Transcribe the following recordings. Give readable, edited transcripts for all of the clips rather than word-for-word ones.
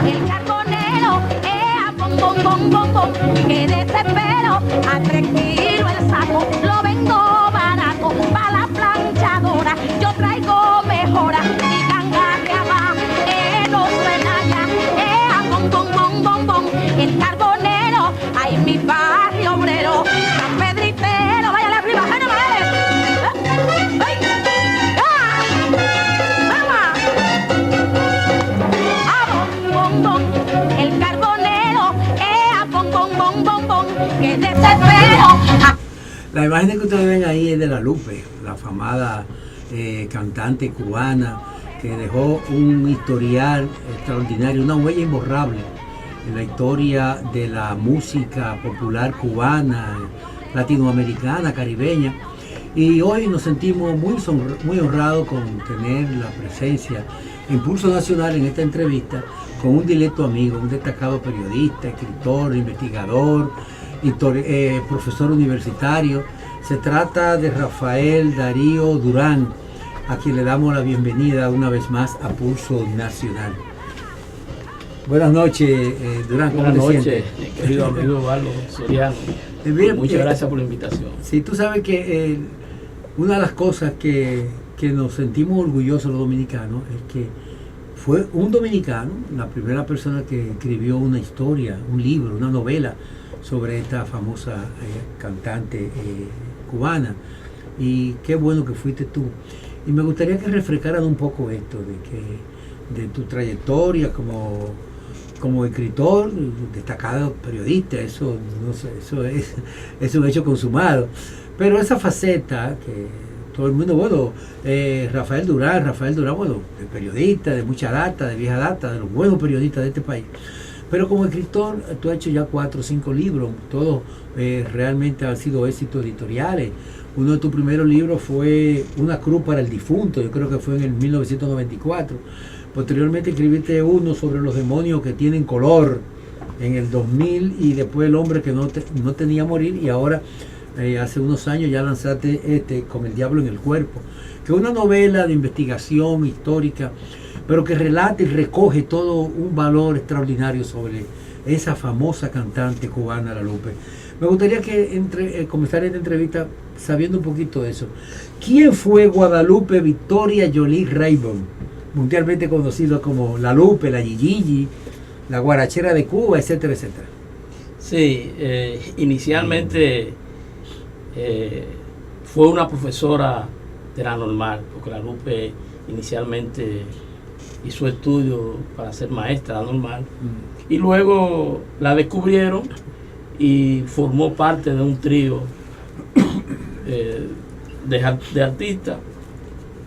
el carbonero, bom, bom, bom, bom, bom, que desespero, a 3 kilos el saco, lo vendo barato, pa' la planchadora, yo traigo mejora, mi canga de abajo, no suena ya, bom, bom, bom, bom, bom, el carbonero, ay, mi barrio obrero, San Pedritero, váyale arriba, ¡ay, no me ¡ay! El carbonero, bom, bom, bom, bom, bom, que desespero. La imagen que ustedes ven ahí es de La Lupe, la afamada cantante cubana que dejó un historial extraordinario, una huella imborrable en la historia de la música popular cubana, latinoamericana, caribeña. Y hoy nos sentimos muy honrados con tener la presencia en Pulso Nacional en esta entrevista con un directo amigo, un destacado periodista, escritor, investigador, profesor universitario. Se trata de Rafael Darío Durán, a quien le damos la bienvenida una vez más a Pulso Nacional. Buenas noches, Durán, ¿cómo te sientes? Buenas noches, querido amigo Eduardo Soriano. Muchas gracias por la invitación. Sí, tú sabes que una de las cosas que nos sentimos orgullosos los dominicanos es que fue un dominicano, la primera persona que escribió una historia, un libro, una novela sobre esta famosa cantante cubana. Y qué bueno que fuiste tú. Y me gustaría que refrescaran un poco esto, de tu trayectoria como escritor, destacado periodista, eso no sé, es un hecho consumado. Pero esa faceta que todo el mundo, bueno, Rafael Durán, bueno, de periodista, de mucha data, de vieja data, de los buenos periodistas de este país. Pero como escritor, tú has hecho ya 4 o 5 libros, todos realmente han sido éxitos editoriales. Uno de tus primeros libros fue Una cruz para el difunto, yo creo que fue en el 1994. Posteriormente escribiste uno sobre los demonios que tienen color en el 2000 y después El hombre que no tenía morir, y ahora hace unos años ya lanzaste Con el diablo en el cuerpo, que es una novela de investigación histórica, pero que relata y recoge todo un valor extraordinario sobre esa famosa cantante cubana, La Lupe. Me gustaría que comenzara esta entrevista sabiendo un poquito de eso. ¿Quién fue Guadalupe Victoria Jolie Raybon, mundialmente conocido como La Lupe, la Yiyigi, la guarachera de Cuba, etcétera, etcétera? Sí, inicialmente fue una profesora de la normal, porque La Lupe inicialmente hizo estudios para ser maestra de la normal, y luego la descubrieron y formó parte de un trío de artistas,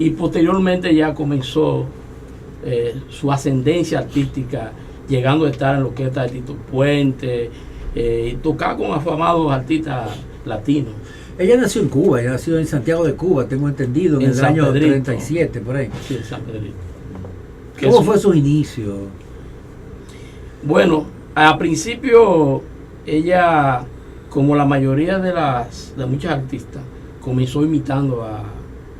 y posteriormente ya comenzó su ascendencia artística, llegando a estar en lo que está Tito Puente, y tocar con afamados artistas latinos. Ella nació en Cuba, ella nació en Santiago de Cuba, tengo entendido, en el año Pedrito. 37, por ahí. Sí, en San Pedrito. ¿Cómo fue su inicio? Bueno, al principio ella, como la mayoría de muchas artistas, comenzó imitando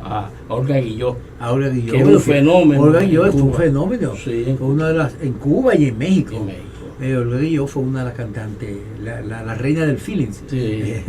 a Olga Guillot. A Olga Guillot. Que es un fenómeno. Olga Guillot fue un fenómeno. Sí. Fue una de las, en Cuba y en México. En México. Olga Guillot fue una de las cantantes, la reina del feeling. Sí.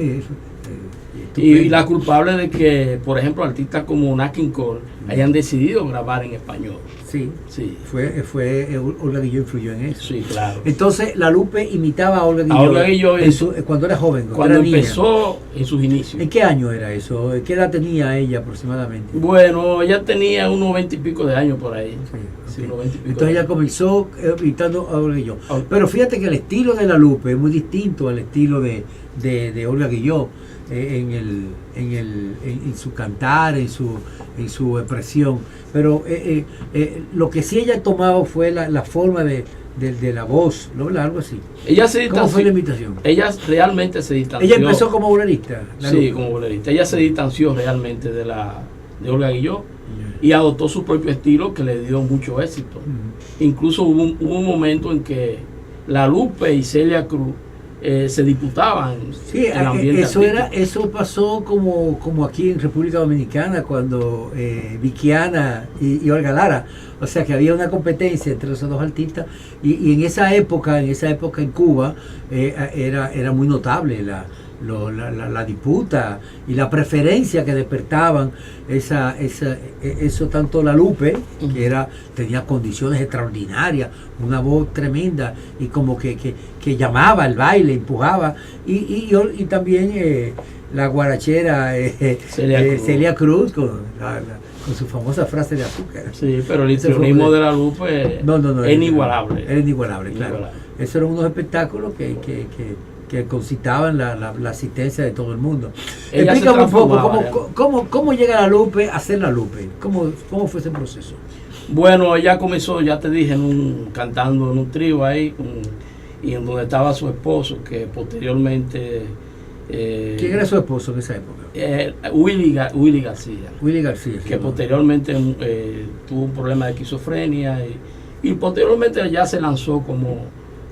Y la culpable de que, por ejemplo, artistas como Nat King Cole hayan decidido grabar en español. Sí, Sí. fue Olga Guillot influyó en eso. Sí, claro. Entonces la Lupe imitaba a Olga Guillot, A Olga Guillot cuando era joven, cuando era niña. empezó en sus inicios. ¿En qué año era eso? ¿Qué edad tenía ella aproximadamente? Bueno, ella tenía unos 20 y pico de años por ahí. Sí, Sí, ok. unos 20 y pico Entonces de ella años. comenzó imitando a Olga Guillot. Ah. Pero fíjate que el estilo de la Lupe es muy distinto al estilo de Olga Guillot en su cantar, en su expresión. Pero lo que sí ella tomaba fue la forma de la voz, ¿no? Algo así. Ella se ¿Cómo fue la distanció. imitación? Ella realmente se distanció. Ella empezó como bolerista. Sí, Lupe. como bolerista. Ella se distanció realmente de Olga Guillot y adoptó su propio estilo que le dio mucho éxito. Ujú. Incluso hubo un momento en que La Lupe y Celia Cruz se disputaban Sí, el ambiente artístico. eso pasó como aquí en República Dominicana cuando Viquiana y Olga Lara, o sea que había una competencia entre esos dos artistas y en esa época en Cuba era muy notable la disputa y la preferencia que despertaban eso tanto la Lupe, que tenía condiciones extraordinarias, una voz tremenda y como que llamaba al baile, empujaba y también la guarachera Celia Cruz con su famosa frase de azúcar. Sí, pero el histrionismo de la Lupe es inigualable. Era inigualable, claro. Eso eran unos espectáculos que concitaban la asistencia de todo el mundo. Explícame un poco cómo llega la Lupe a ser la Lupe. ¿Cómo fue ese proceso? Bueno, ella comenzó, ya te dije, cantando en un trío ahí, y en donde estaba su esposo, que posteriormente... ¿Quién era su esposo en esa época? Willy García. Willy García. Que posteriormente tuvo un problema de esquizofrenia y posteriormente ya se lanzó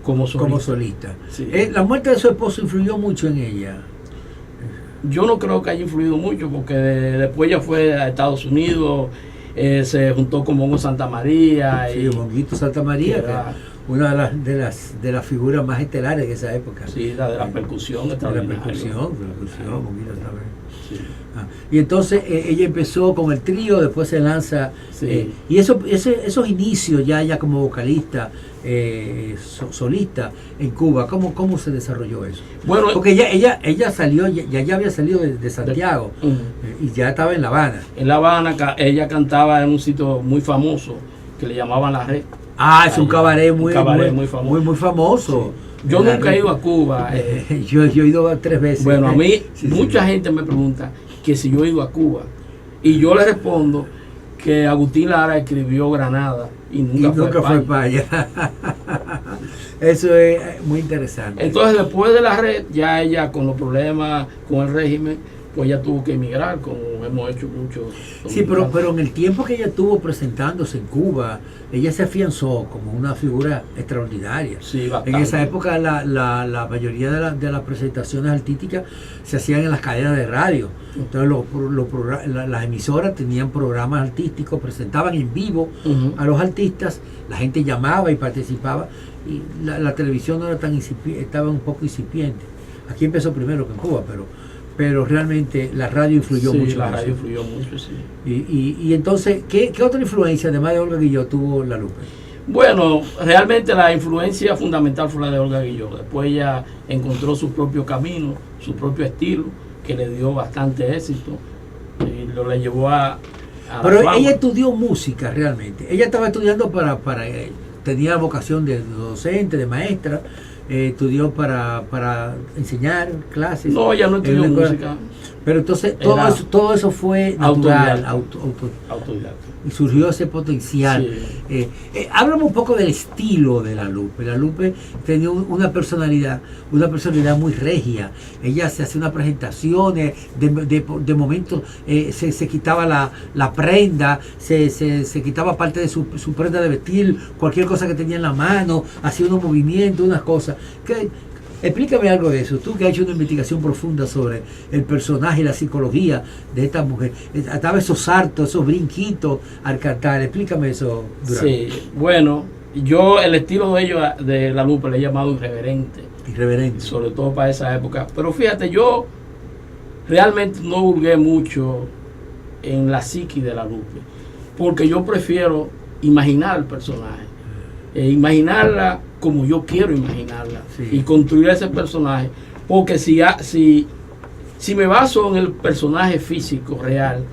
como solista. Sí. La muerte de su esposo influyó mucho en ella. Yo no creo que haya influido mucho porque después ella fue a Estados Unidos, se juntó con Mongo Santa María. Sí, Monguito Santa María, que era una de las figuras más estelares de esa época. Sí, la de la percusión. La percusión, Monguito Santa María. Sí. Y entonces ella empezó con el trío, después se lanza y esos inicios ya como vocalista solista en Cuba, ¿cómo se desarrolló eso? Bueno, porque ella salió, ya había salido de Santiago y ya estaba en La Habana. En La Habana ella cantaba en un sitio muy famoso que le llamaban La Red. Es un cabaret muy famoso. Muy famoso. Sí. Yo nunca he ido a Cuba. Yo he ido 3 veces. Bueno, a mí mucha gente me pregunta que si yo he ido a Cuba. Y yo le respondo que Agustín Lara escribió Granada y nunca fue para allá. Eso es muy interesante. Entonces, después de La Red, ya ella con los problemas con el régimen, pues ella tuvo que emigrar, como hemos hecho muchos. Sí, pero en el tiempo que ella estuvo presentándose en Cuba, ella se afianzó como una figura extraordinaria. Sí, bastante. En esa época la mayoría de las presentaciones artísticas se hacían en las cadenas de radio. Entonces las emisoras tenían programas artísticos, presentaban en vivo a los artistas, la gente llamaba y participaba, y la televisión no era tan incipiente, estaba un poco incipiente. Aquí empezó primero que en Cuba, pero realmente la radio influyó mucho. La radio influyó mucho, sí. Y entonces, ¿qué otra influencia, además de Olga Guillot, tuvo la Lupe? Bueno, realmente la influencia fundamental fue la de Olga Guillot. Después ella encontró su propio camino, su propio estilo, que le dio bastante éxito y le llevó a pero ella estudió música realmente. Ella estaba estudiando tenía vocación de docente, de maestra. Estudió para enseñar clases. No, ella no estudió música. Pero entonces todo eso fue natural, autodidacta. Y surgió ese potencial. Sí. Háblame un poco del estilo de la Lupe. La Lupe tenía una personalidad muy regia. Ella se hacía unas presentaciones, de momento se quitaba la prenda, se quitaba parte de su prenda de vestir, cualquier cosa que tenía en la mano, hacía unos movimientos, unas cosas. Explícame algo de eso, tú que has hecho una investigación profunda sobre el personaje y la psicología de esta mujer. Estaba esos saltos, esos brinquitos al cantar, explícame eso, Durán. Sí, bueno, el estilo de ellos, de la Lupe, le he llamado irreverente. Sobre todo para esa época. Pero fíjate, yo realmente no hurgué mucho en la psiqui de la Lupe, porque yo prefiero imaginar el personaje, imaginarla como yo quiero imaginarla, y construir ese personaje, porque si me baso en el personaje físico real,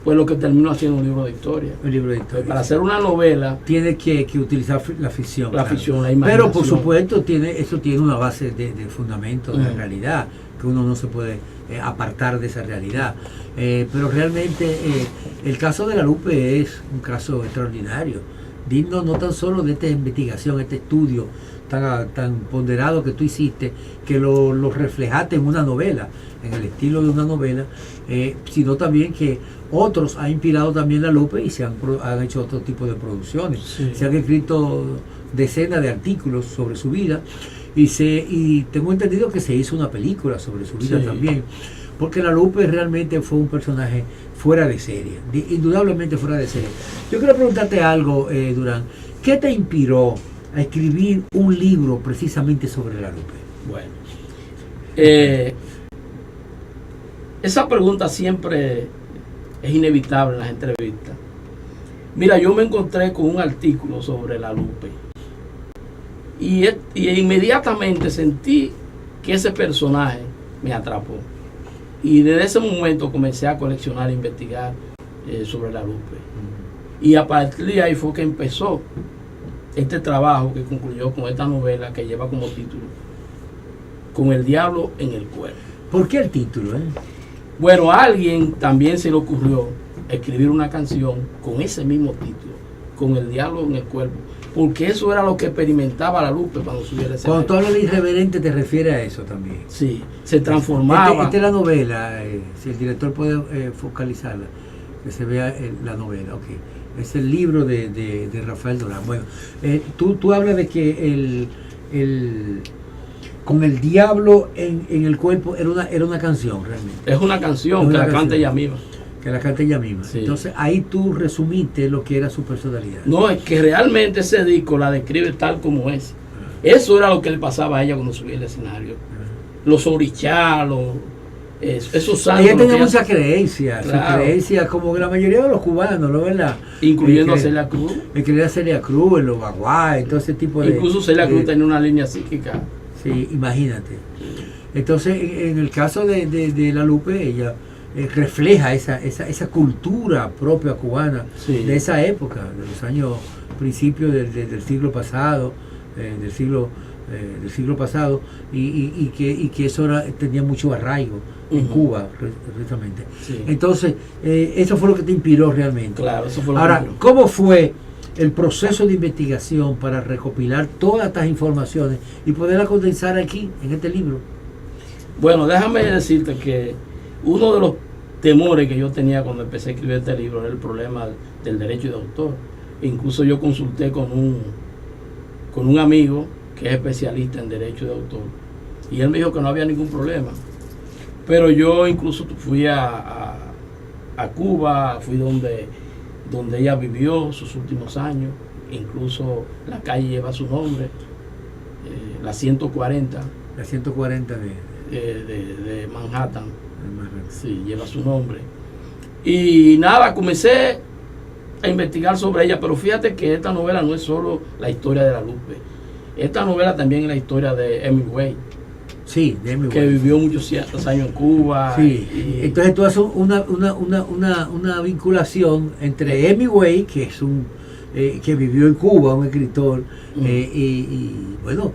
pues lo que termino haciendo un libro de historia. Pues para hacer una novela tiene que utilizar la ficción. La imaginación. Pero por supuesto eso tiene una base de fundamento, de realidad, que uno no se puede apartar de esa realidad. Pero realmente el caso de la Lupe es un caso extraordinario, digno no tan solo de esta investigación, este estudio tan ponderado que tú hiciste, que lo reflejaste en una novela, en el estilo de una novela, sino también que otros han inspirado también la Lupe y han hecho otro tipo de producciones. Se han escrito decenas de artículos sobre su vida y tengo entendido que se hizo una película sobre su vida también, porque La Lupe realmente fue un personaje fuera de serie, indudablemente fuera de serie. Yo quiero preguntarte algo, Durán, ¿qué te inspiró a escribir un libro precisamente sobre La Lupe? Bueno, esa pregunta siempre es inevitable en las entrevistas. Mira, yo me encontré con un artículo sobre La Lupe y inmediatamente sentí que ese personaje me atrapó. Y desde ese momento comencé a coleccionar e investigar sobre La Lupe. Y a partir de ahí fue que empezó este trabajo que concluyó con esta novela que lleva como título Con el diablo en el cuerpo. ¿Por qué el título? Bueno, a alguien también se le ocurrió escribir una canción con ese mismo título, Con el diablo en el cuerpo, porque eso era lo que experimentaba La Lupe cuando subiera ese. Cuando tú hablas de irreverente te refieres a eso también. Sí, se transformaba. Esta es la novela, si el director puede focalizarla, que se vea la novela, ok. Es el libro de Rafael Durán. Bueno, tú hablas de que Con el diablo en el cuerpo era una canción realmente. Es una canción que la canta ella misma. Que la canta ella misma. Sí. Entonces ahí tú resumiste lo que era su personalidad. No, es que realmente ese disco la describe tal como es. Eso era lo que le pasaba a ella cuando subía al escenario. Los orichalos, esos santos. Ella tenía muchas creencias, Claro. sus creencias, como la mayoría de los cubanos, ¿no? ¿Verdad? Incluyendo a Celia Cruz. Quería Celia Cruz, los baguáes, todo ese tipo de. Incluso Celia Cruz tenía una línea psíquica. Sí, imagínate. Entonces, en el caso de La Lupe, ella refleja esa cultura propia cubana, Sí. de esa época, de los años, principios del siglo pasado, del siglo pasado, y que eso tenía mucho arraigo en Cuba, precisamente. Sí. Entonces, eso fue lo que te inspiró realmente. Claro, eso fue lo Ahora, que me inspiró. ¿cómo fue el proceso de investigación para recopilar todas estas informaciones y poderlas condensar aquí, en este libro? Bueno, déjame decirte que uno de los temores que yo tenía cuando empecé a escribir este libro era el problema del derecho de autor. Incluso yo consulté con un amigo que es especialista en derecho de autor y él me dijo que no había ningún problema. Pero yo incluso fui a Cuba, fui donde ella vivió sus últimos años, incluso la calle lleva su nombre, la 140. La 140 De Manhattan, de Manhattan. sí, lleva su nombre. Y nada, comencé a investigar sobre ella, pero fíjate que esta novela no es solo la historia de La Lupe. Esta novela también es la historia de Hemingway, Sí, de Hemingway. que vivió muchos años en Cuba. Sí, y- entonces tú haces una vinculación entre Hemingway, que es que vivió en Cuba, un escritor, y bueno,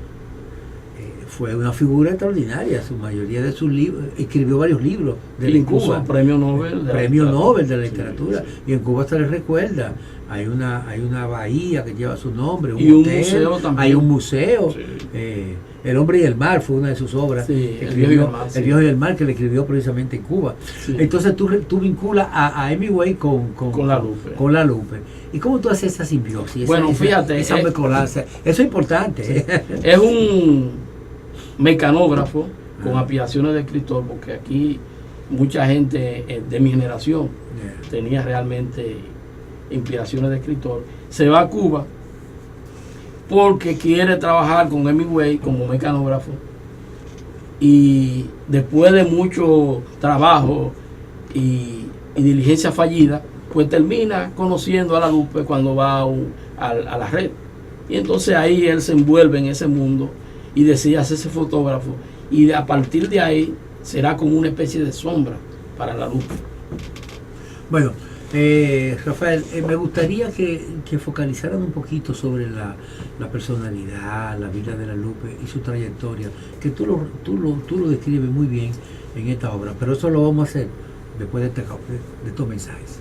fue una figura extraordinaria. Su mayoría de sus libros, escribió varios libros de incluso Cuba, premio Nobel de la premio literatura. Nobel de la literatura, Sí, sí. y en Cuba se les recuerda. Hay una bahía que lleva su nombre, Y un hotel, museo también. hay un museo. Sí. El hombre y el mar fue una de sus obras. Sí, que El viejo y escribió, el mar, sí. El viejo y el mar, que le escribió precisamente en Cuba. Sí. Entonces tú vinculas a Hemingway con La Lupe. con La Lupe. ¿Y cómo tú haces esa simbiosis? Bueno, fíjate, Esa mezcolanza. Eso es importante. Es un mecanógrafo con aspiraciones de escritor, porque aquí mucha gente de mi generación tenía realmente inspiraciones de escritor. Se va a Cuba porque quiere trabajar con Hemingway como mecanógrafo, y después de mucho trabajo y diligencia fallida, pues termina conociendo a La Lupe cuando va a la red, y entonces ahí él se envuelve en ese mundo y decide hacerse fotógrafo, y a partir de ahí será como una especie de sombra para La Lupe. Bueno, Rafael, me gustaría que focalizaran un poquito sobre la personalidad, la vida de La Lupe y su trayectoria, que tú lo describes muy bien en esta obra, pero eso lo vamos a hacer después de estos mensajes.